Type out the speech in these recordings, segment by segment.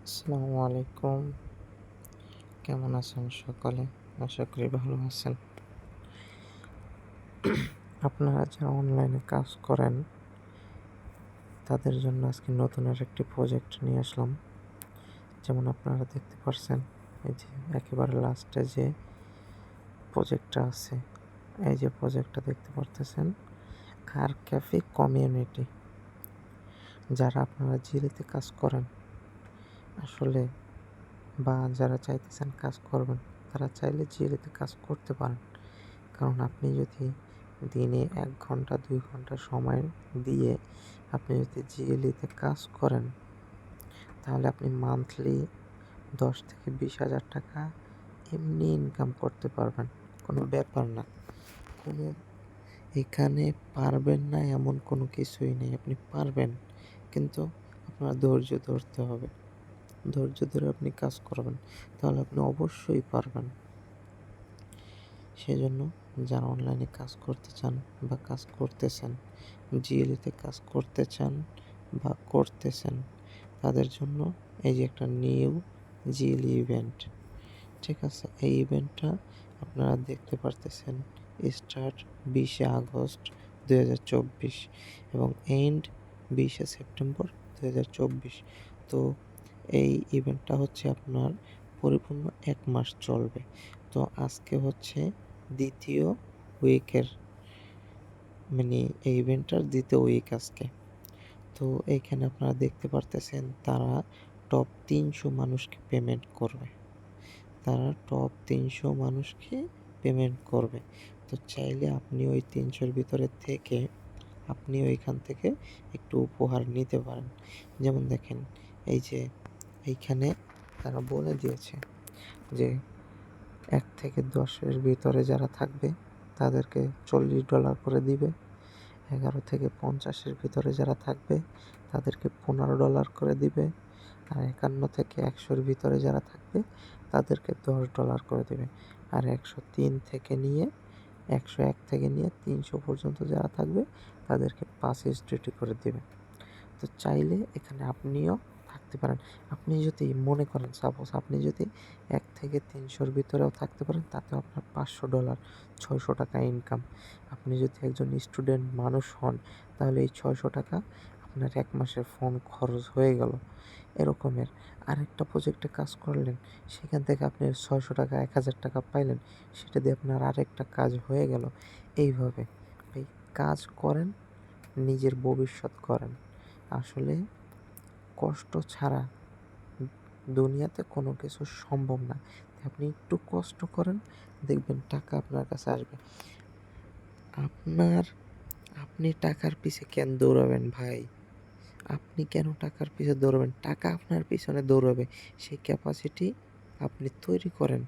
আসসালামু আলাইকুম। কেমন আছেন সকলে? আশা করি ভালো আছেন। আপনারা যারা অনলাইনে কাজ করেন, তাদের জন্য আজকে নতুন আরেকটি প্রজেক্ট নিয়ে আসলাম। যেমন আপনারা দেখতে পারছেন, এই যে একেবারে লাস্টে যে প্রজেক্টটা আছে, এই যে প্রজেক্টটা দেখতে পারতেছেন, আর ক্যাফে কমিউনিটি। যারা আপনারা জিরিতে কাজ করেন, আসলে বা যারা চাইতেছেন কাজ করবেন, তারা চাইলে জিরিতে কাজ করতে পারেন। কারণ আপনি যদি দিনে ১ ঘন্টা ২ ঘন্টা সময় দিয়ে আপনি যদি জিএলইতে কাজ করেন, তাহলে আপনি মান্থলি ১০ থেকে ২০,০০০ টাকা এমনি ইনকাম করতে পারবেন। কোনো ব্যাপার না। কোনো এখানে পারবেন না এমন কোনো কিছুই নেই। আপনি পারবেন। কিন্তু আপনার ধৈর্য ধরতে হবে। ধৈর্য ধরে আপনি কাজ করবেন। তাহলে আপনি অবশ্যই পারবেন। সেজন্য যারা অনলাইনে কাজ করতে চান বা কাজ করতেছেন, জিএলইতে কাজ করতে চান বা করতেছেন, তাদের জন্য এই যে একটা নিউ জিএলই ইভেন্ট, ঠিক আছে? এই ইভেন্টটা আপনারা দেখতে পারতেছেন স্টার্ট ২০শে আগস্ট ২০২৪ এবং এন্ড ২০শে সেপ্টেম্বর ২০২৪। তো এই ইভেন্টটা হচ্ছে আপনার পরিপূর্ণ ১ মাস চলবে। তো আজকে হচ্ছে ২য় উইকের এই ইভেন্টটার ২য় উইক আজকে। তো এইখানে আপনারা দেখতে পারতেছেন তারা টপ ৩০০ মানুষকে পেমেন্ট করবে। তারা টপ ৩০০ মানুষকে পেমেন্ট করবে। তো চাইলে আপনি ওই ৩০০ র ভিতরে থেকে আপনি ওইখান থেকে একটু উপহার নিতে পারেন। যেমন দেখেন, এই যে এইখানে তারা বলে দিয়েছে যে ১ থেকে ১০ এর ভিতরে যারা থাকবে তাদেরকে $৪০ করে দিবে। ১১ থেকে ৫০ এর ভিতরে যারা থাকবে তাদেরকে $১৫ করে দিবে। আর ৫১ থেকে ১০০ এর ভিতরে যারা থাকবে তাদেরকে $১০ করে দিবে। আর ১০৩ থেকে নিয়ে ১০১ থেকে নিয়ে ৩০০ পর্যন্ত যারা থাকবে তাদেরকে ৫ করে দিবে। তো চাইলে এখানে আপনিও থাকতে পারেন। আপনি যদি মনে করেন সাপোজ আপনি যদি ১ থেকে ৩০০ র ভিতরেও থাকতে পারেন, তাতেও আপনার $৫০০ ৳৬০০ ইনকাম। আপনি যদি একজন স্টুডেন্ট মানুষ হন, তাহলে এই ৳৬০০ আপনার ১ মাসের ফোন খরচ হয়ে গেল। এরকমের আরেকটা প্রজেক্টে কাজ করলেন, সেখান থেকে আপনি ৳৬০০ ৳১,০০০ পাইলেন, সেটা দিয়ে আপনার আরেকটা কাজ হয়ে গেল। এইভাবে ভাই কাজ করেন, নিজের ভবিষ্যৎ করেন। আসলে কষ্ট ছাড়া দুনিয়াতে কোনো কিছু সম্ভব না। আপনি একটু কষ্ট করেন, দেখবেন টাকা আপনার কাছে আসবে। আপনার আপনি টাকার পিছে কেন দৌড়াবেন ভাই? আপনি কেন টাকার পিছে দৌড়াবেন? টাকা আপনার পিছনে দৌড়াবে। সেই ক্যাপাসিটি আপনি তৈরি করেন।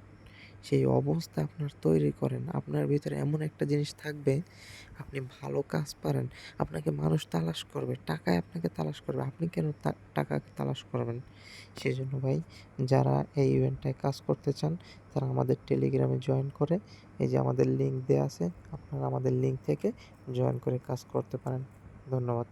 সেই অবস্থা আপনার তৈরি করেন। আপনার ভিতরে এমন একটা জিনিস থাকবে, আপনি ভালো কাজ পারেন। আপনাকে মানুষ তালাশ করবে। টাকায় আপনাকে তালাশ করবে। আপনি কেন টাকাকে তালাশ করবেন? সেজন্য ভাই যারা এই ইভেন্টটায় কাজ করতে চান, তারা আমাদের টেলিগ্রামে জয়েন করে এই যে আমাদের লিঙ্ক দেয়া আছে, আপনারা আমাদের লিঙ্ক থেকে জয়েন করে কাজ করতে পারেন। ধন্যবাদ।